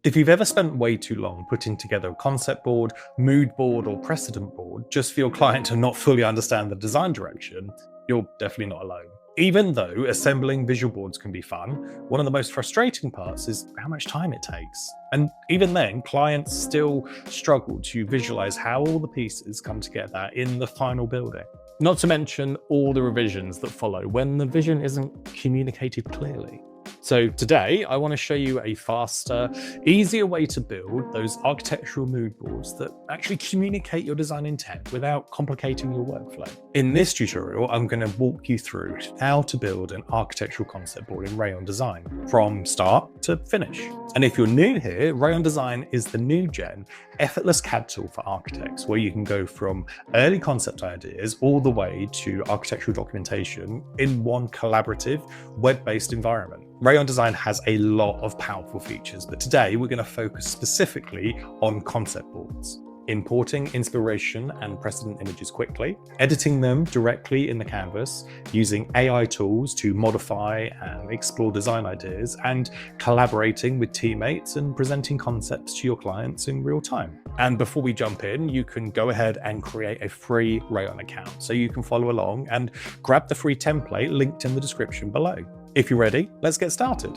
If you've ever spent way too long putting together a concept board, mood board, or precedent board just for your client to not fully understand the design direction, you're definitely not alone. Even though assembling visual boards can be fun, one of the most frustrating parts is how much time it takes. And even then, clients still struggle to visualize how all the pieces come together in the final building. Not to mention all the revisions that follow when the vision isn't communicated clearly. So today, I want to show you a faster, easier way to build those architectural mood boards that actually communicate your design intent without complicating your workflow. In this tutorial, I'm going to walk you through how to build an architectural concept board in Rayon Design from start to finish. And if you're new here, Rayon Design is the new gen, effortless CAD tool for architects, where you can go from early concept ideas all the way to architectural documentation in one collaborative, web-based environment. Rayon Design has a lot of powerful features, but today we're going to focus specifically on concept boards. Importing inspiration and precedent images quickly, editing them directly in the canvas, using AI tools to modify and explore design ideas, and collaborating with teammates and presenting concepts to your clients in real time. And before we jump in, you can go ahead and create a free Rayon account so you can follow along and grab the free template linked in the description below. If you're ready, let's get started.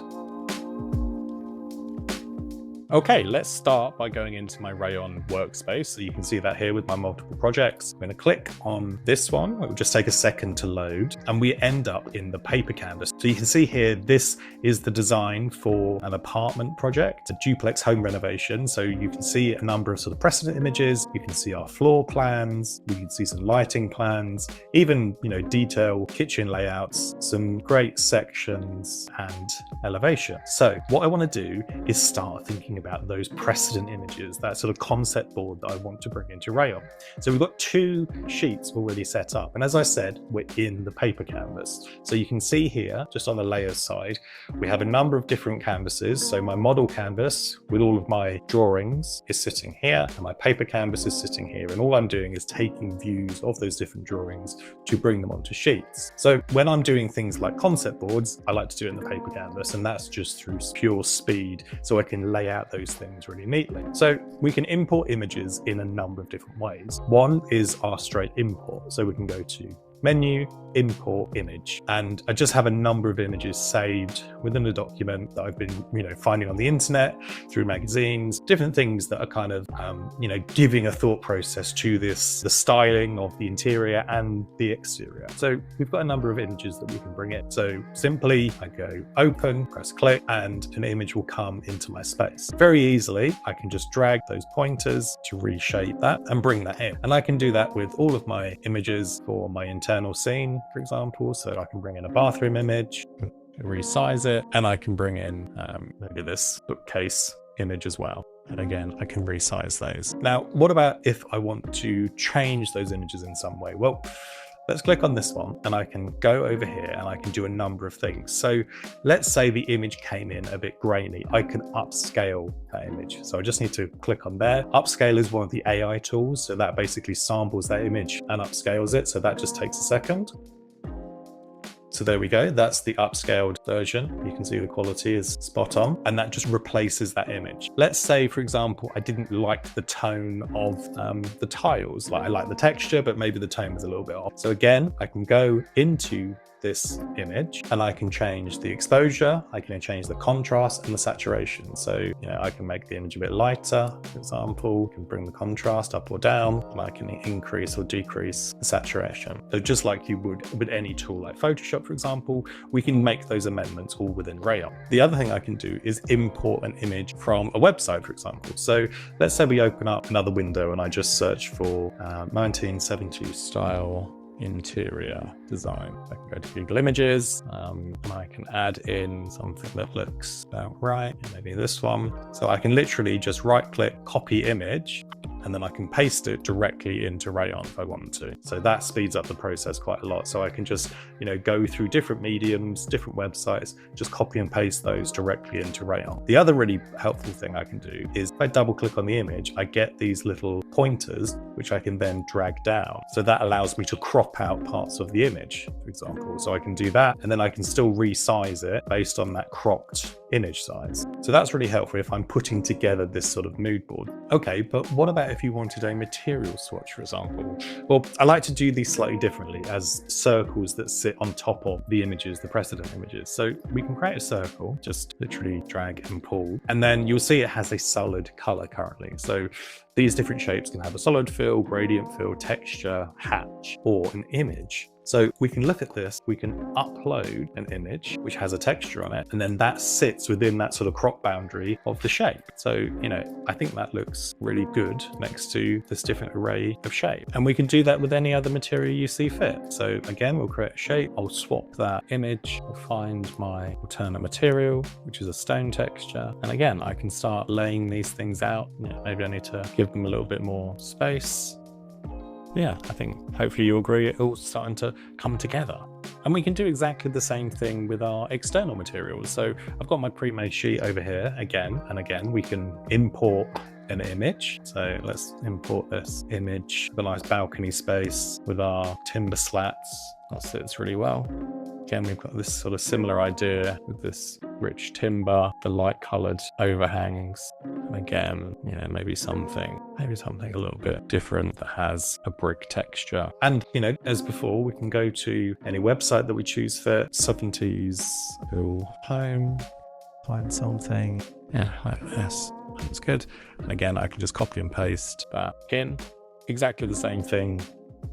Okay, let's start by going into my Rayon workspace. So you can see that here with my multiple projects. I'm going to click on this one. It will just take a second to load, and we end up in the paper canvas. So you can see here, this is the design for an apartment project, a duplex home renovation. So you can see a number of sort of precedent images. You can see our floor plans. You can see some lighting plans, even, detailed kitchen layouts, some great sections and elevation. So what I want to do is start thinking about those precedent images, that sort of concept board that I want to bring into Rayon. So we've got two sheets already set up. And as I said, we're in the paper canvas. So you can see here, just on the layers side, we have a number of different canvases. So my model canvas with all of my drawings is sitting here, and my paper canvas is sitting here. And all I'm doing is taking views of those different drawings to bring them onto sheets. So when I'm doing things like concept boards, I like to do it in the paper canvas, and that's just through pure speed, so I can lay out those things really neatly. So we can import images in a number of different ways. One is our straight import. So we can go to Menu, Import Image. And I just have a number of images saved within the document that I've been, finding on the internet, through magazines, different things that are kind of, giving a thought process to the styling of the interior and the exterior. So we've got a number of images that we can bring in. So simply I go open, press click, and an image will come into my space. Very easily, I can just drag those pointers to reshape that and bring that in. And I can do that with all of my images for my internal scene, for example, so I can bring in a bathroom image, resize it, and I can bring in maybe this bookcase image as well. And again, I can resize those. Now, what about if I want to change those images in some way? Well, let's click on this one, and I can go over here and I can do a number of things. So let's say the image came in a bit grainy. I can upscale that image. So I just need to click on there. Upscale is one of the AI tools. So that basically samples that image and upscales it. So that just takes a second. So there we go, that's the upscaled version. You can see the quality is spot on, and that just replaces that image. Let's say, for example, I didn't like the tone of the tiles. Like I like the texture, but maybe the tone was a little bit off. So again, I can go into this image and I can change the exposure, I can change the contrast and the saturation. So, I can make the image a bit lighter, for example, I can bring the contrast up or down, and I can increase or decrease the saturation. So just like you would with any tool like Photoshop, for example, we can make those amendments all within Rayon. The other thing I can do is import an image from a website, for example. So let's say we open up another window and I just search for 1970s style interior design. I can go to Google Images, and I can add in something that looks about right, maybe this one. So I can literally just right click, copy image, and then I can paste it directly into Rayon if I want to. So that speeds up the process quite a lot. So I can just, go through different mediums, different websites, just copy and paste those directly into Rayon. The other really helpful thing I can do is if I double click on the image, I get these little pointers, which I can then drag down. So that allows me to crop out parts of the image, for example. So I can do that, and then I can still resize it based on that cropped image size. So that's really helpful if I'm putting together this sort of mood board. Okay, but what about if you wanted a material swatch, for example? Well, I like to do these slightly differently as circles that sit on top of the images, the precedent images. So we can create a circle, just literally drag and pull, and then you'll see it has a solid color currently. So these different shapes can have a solid fill, gradient fill, texture, hatch, or an image. So we can look at this, we can upload an image which has a texture on it, and then that sits within that sort of crop boundary of the shape. So, I think that looks really good next to this different array of shape. And we can do that with any other material you see fit. So again, we'll create a shape, I'll swap that image, I'll find my alternate material, which is a stone texture. And again, I can start laying these things out. Maybe I need to give them a little bit more space. Yeah, I think hopefully you agree it all starting to come together. And we can do exactly the same thing with our external materials. So I've got my pre-made sheet over here again and again. We can import an image. So let's import this image with a nice balcony space with our timber slats. That sits really well. Again, we've got this sort of similar idea with this rich timber, the light colored overhangs. And again, maybe something a little bit different that has a brick texture. And, as before, we can go to any website that we choose for something to use. Go home, find something. Yeah, like this. That's good. And again, I can just copy and paste that in. Exactly the same thing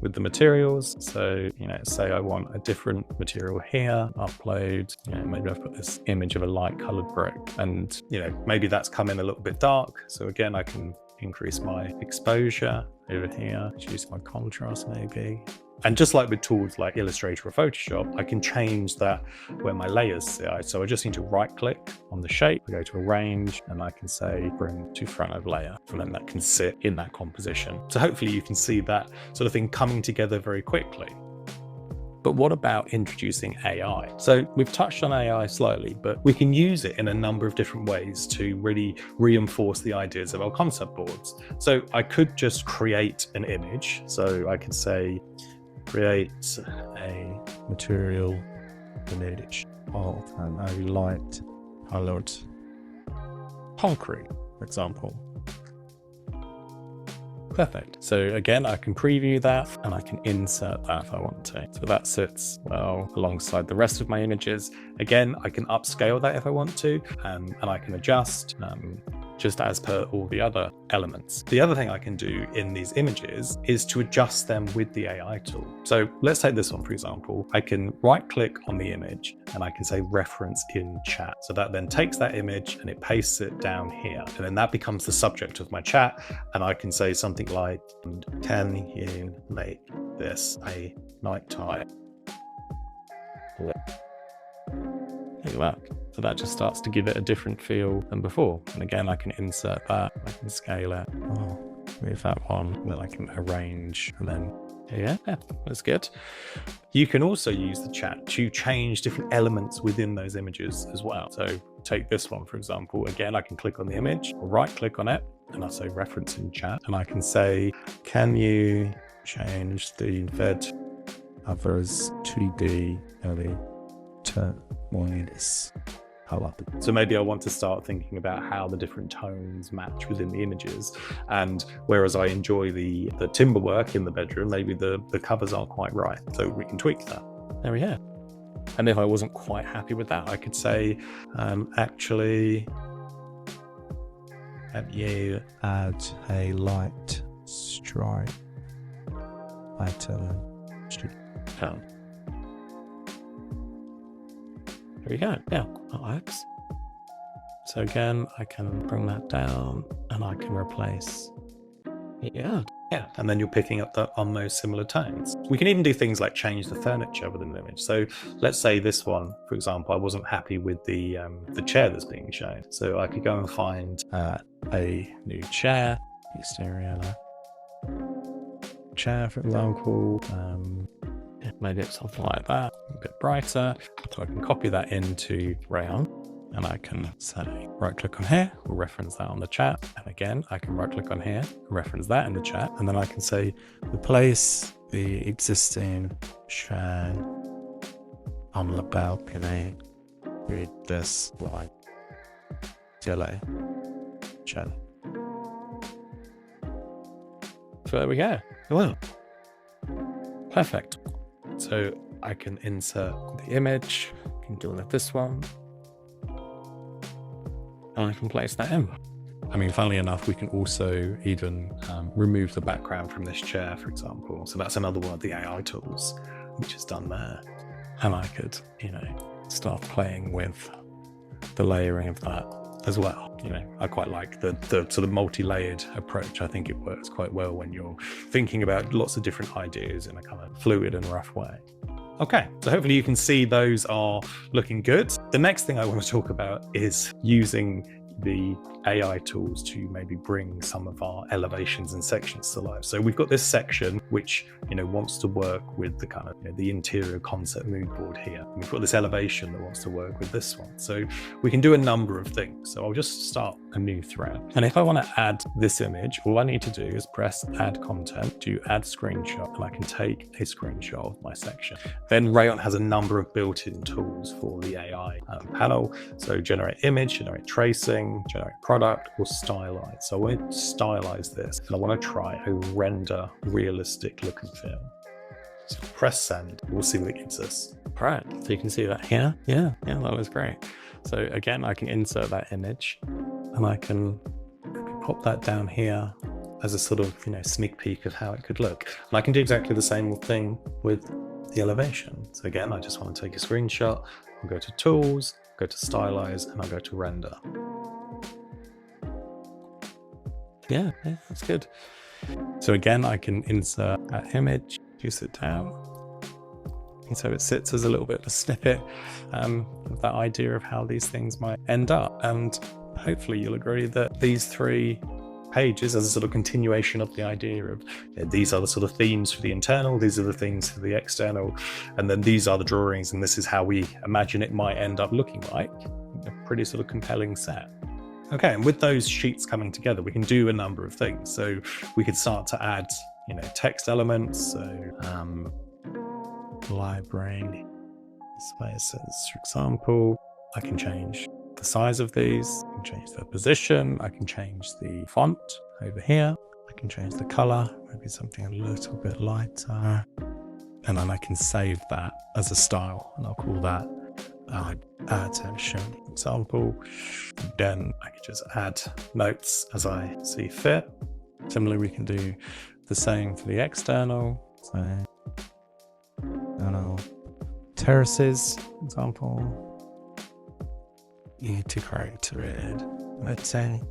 with the materials. So, say I want a different material here, upload, maybe I've got this image of a light colored brick and, maybe that's come in a little bit dark. So again, I can increase my exposure over here, choose my contrast maybe. And just like with tools like Illustrator or Photoshop, I can change that where my layers sit. So I just need to right click on the shape, go to arrange, and I can say bring to front of layer, and then that can sit in that composition. So hopefully you can see that sort of thing coming together very quickly. But what about introducing AI? So we've touched on AI slightly, but we can use it in a number of different ways to really reinforce the ideas of our concept boards. So I could just create an image. So I could say, create a material image of a light colored concrete, for example. Perfect. So again, I can preview that and I can insert that if I want to. So that sits well alongside the rest of my images. Again, I can upscale that if I want to, and I can adjust just as per all the other elements. The other thing I can do in these images is to adjust them with the AI tool. So let's take this one, for example. I can right click on the image and I can say reference in chat. So that then takes that image and it pastes it down here. And then that becomes the subject of my chat. And I can say something like, can you make this a nighttime? Look at that. So that just starts to give it a different feel than before. And again, I can insert that, I can scale it. With that one, then I can arrange, and then yeah, that's good. You can also use the chat to change different elements within those images as well. So take this one, for example. Again, I can click on the image, right click on it, and I'll say reference in chat. And I can say, can you change the red others 2D early turquoise color? So maybe I want to start thinking about how the different tones match within the images. And whereas I enjoy the timber work in the bedroom, maybe the covers aren't quite right. So we can tweak that. There we go. And if I wasn't quite happy with that, I could say, actually, can you add a light stripe item down? There we go. Yeah, that works. So again, I can bring that down and I can replace. Yeah. And then you're picking up on those similar tones. We can even do things like change the furniture within the image. So let's say this one, for example, I wasn't happy with the chair that's being shown. So I could go and find a new chair. exterior chair, for example. Maybe it's something like that, a bit brighter. So I can copy that into Rayon, and I can say right click on here, we'll reference that on the chat. And again, I can right click on here, reference that in the chat. And then I can say replace the existing chair on the balcony with this light yellow chair. So there we go. Well, perfect. So I can insert the image, I can do this one, and I can place that in. I mean, funnily enough, we can also even remove the background from this chair, for example. So that's another one of the AI tools, which is done there. And I could, start playing with the layering of that as well. I quite like the sort of multi-layered approach. I think it works quite well when you're thinking about lots of different ideas in a kind of fluid and rough way. Okay, so hopefully you can see those are looking good. The next thing I want to talk about is using the AI tools to maybe bring some of our elevations and sections to life. So we've got this section which wants to work with the kind of the interior concept mood board here. And we've got this elevation that wants to work with this one. So we can do a number of things. So I'll just start a new thread. And if I want to add this image, all I need to do is press add content to add screenshot, and I can take a screenshot of my section. Then Rayon has a number of built-in tools for the AI panel. So generate image, generate tracing, generate product, or stylize. So I want to stylize this, and I want to try a render realistic look and feel. So press send, we'll see what it gives us. Right, so you can see that here. Yeah, that was great. So again, I can insert that image, and I can pop that down here as a sort of sneak peek of how it could look. And I can do exactly the same thing with the elevation. So again, I just want to take a screenshot. I'll go to tools, go to stylize, and I'll go to render. Yeah, that's good. So again, I can insert that image, juice it down. And so it sits as a little bit of a snippet of that idea of how these things might end up. And hopefully you'll agree that these 3 pages as a sort of continuation of the idea of these are the sort of themes for the internal, these are the things for the external, and then these are the drawings, and this is how we imagine it might end up looking like. A pretty sort of compelling set. Okay, and with those sheets coming together, we can do a number of things. So we could start to add, text elements. So library spaces, for example. I can change the size of these. I can change the position. I can change the font over here. I can change the color, maybe something a little bit lighter. And then I can save that as a style, and I'll call that annotation example. Then I could just add notes as I see fit. Similarly, we can do the same for the external. So, terraces example. Integrated, let's say.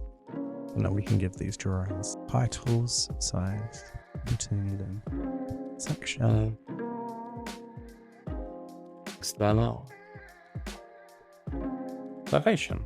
And then we can give these drawings titles, size, routine, and section. External. Elevation.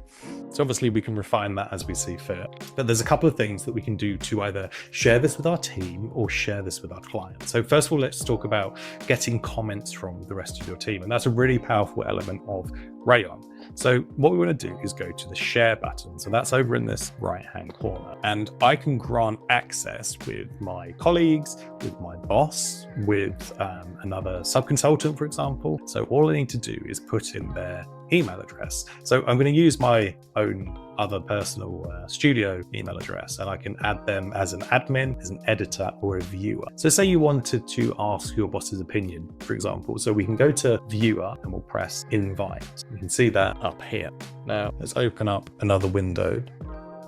So obviously we can refine that as we see fit, but there's a couple of things that we can do to either share this with our team or share this with our clients. So first of all, let's talk about getting comments from the rest of your team. And that's a really powerful element of Rayon. So what we want to do is go to the share button. So that's over in this right-hand corner. And I can grant access with my colleagues, with my boss, with another sub-consultant, for example. So all I need to do is put in their email address. So I'm going to use my own other personal studio email address, and I can add them as an admin, as an editor, or a viewer. So say you wanted to ask your boss's opinion, for example. So we can go to viewer and we'll press invite. You can see that up here. Now let's open up another window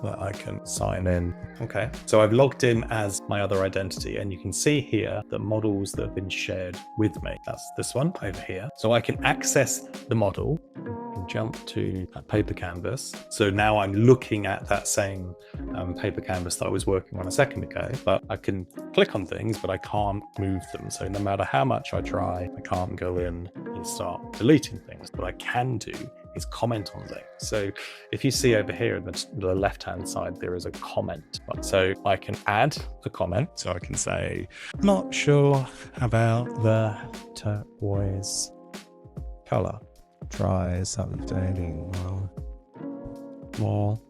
that I can sign in. Okay, so I've logged in as my other identity, and you can see here the models that have been shared with me. That's this one over here. So I can access the model and jump to that paper canvas. So now I'm looking at that same paper canvas that I was working on a second ago, but I can click on things, but I can't move them. So no matter how much I try, I can't go in and start deleting things. What I can do is comment on links. So if you see over here on the left-hand side, there is a comment. So I can add a comment. So I can say, not sure about the turquoise color. Try something more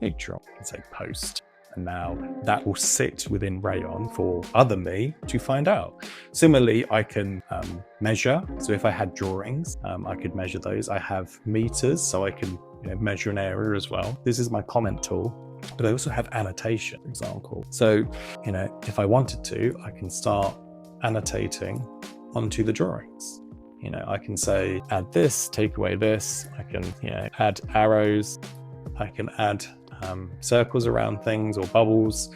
neutral. And say post. And now that will sit within Rayon for other me to find out. Similarly, I can measure. So if I had drawings, I could measure those. I have meters, so I can measure an area as well. This is my comment tool. But I also have annotation, for example. So, if I wanted to, I can start annotating onto the drawings. I can say, add this, take away this. I can, add arrows. I can add circles around things or bubbles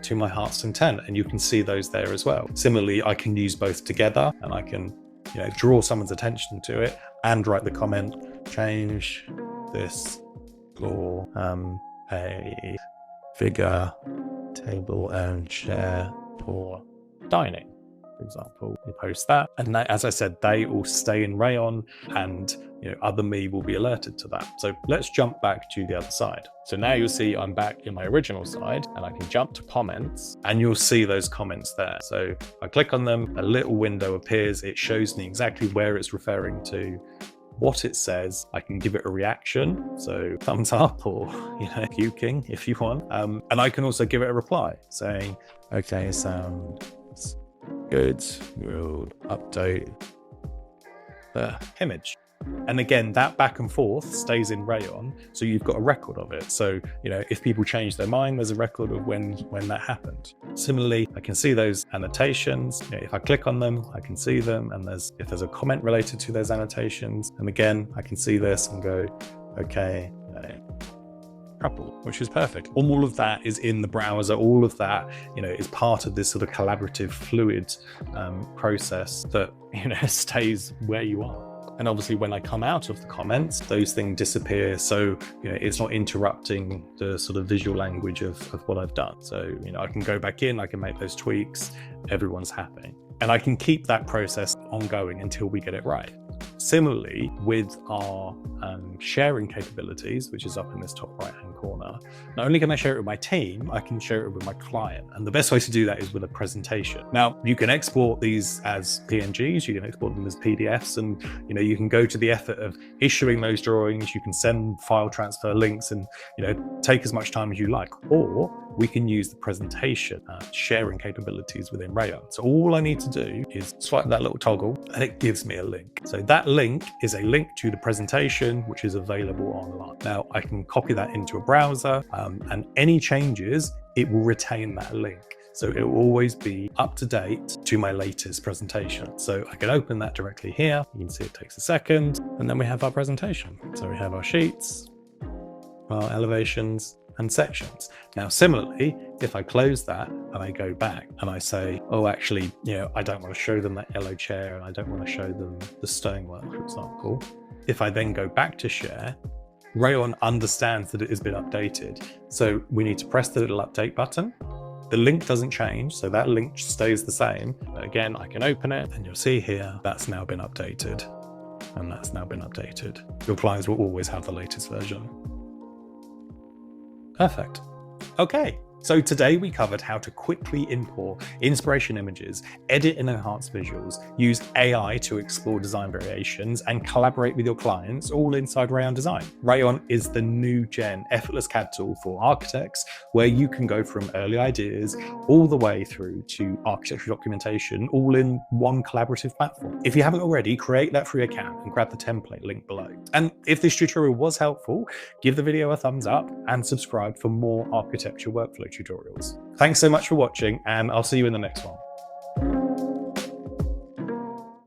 to my heart's intent, and you can see those there as well. Similarly, I can use both together, and I can draw someone's attention to it and write the comment, change this for a figure table and chair for dining, for example. You post that, and as I said, they all stay in Rayon, and other me will be alerted to that. So let's jump back to the other side. So now you'll see I'm back in my original side, and I can jump to comments, and you'll see those comments there. So I click on them, a little window appears. It shows me exactly where it's referring to, what it says. I can give it a reaction, so thumbs up or puking if you want, and I can also give it a reply saying, okay, sounds good, we'll update the image. And again, that back and forth stays in Rayon, so you've got a record of it. So if people change their mind, there's a record of when that happened. Similarly, I can see those annotations. If I click on them, I can see them, and if there's a comment related to those annotations, and again, I can see this and go, okay, couple, which is perfect. All of that is in the browser. All of that, is part of this sort of collaborative, fluid process that stays where you are. And obviously, when I come out of the comments, those things disappear. So, it's not interrupting the sort of visual language of what I've done. So, I can go back in, I can make those tweaks, everyone's happy. And I can keep that process ongoing until we get it right. Similarly, with our sharing capabilities, which is up in this top right-hand corner, not only can I share it with my team, I can share it with my client. And the best way to do that is with a presentation. Now, you can export these as PNGs, you can export them as PDFs, and you can go to the effort of issuing those drawings. You can send file transfer links and take as much time as you like. Or we can use the presentation sharing capabilities within Rayon. So all I need to do is swipe that little toggle, and it gives me a link. So that link is a link to the presentation, which is available online. Now I can copy that into a browser, and any changes, it will retain that link. So it will always be up to date to my latest presentation. So I can open that directly here. You can see it takes a second, and then we have our presentation. So we have our sheets, our elevations, and sections. Now, similarly, if I close that and I go back and I say, oh, actually, I don't want to show them that yellow chair, and I don't want to show them the stonework, for example. If I then go back to share, Rayon understands that it has been updated. So we need to press the little update button. The link doesn't change, so that link stays the same. But again, I can open it, and you'll see here, that's now been updated, and that's now been updated. Your clients will always have the latest version. Perfect. Okay, so today we covered how to quickly import inspiration images, edit and enhance visuals, use AI to explore design variations, and collaborate with your clients, all inside Rayon Design. Rayon is the new gen effortless CAD tool for architects, where you can go from early ideas all the way through to architectural documentation, all in one collaborative platform. If you haven't already, create that free account and grab the template link below. And if this tutorial was helpful, give the video a thumbs up and subscribe for more architecture workflow tutorials. Thanks so much for watching, and I'll see you in the next one.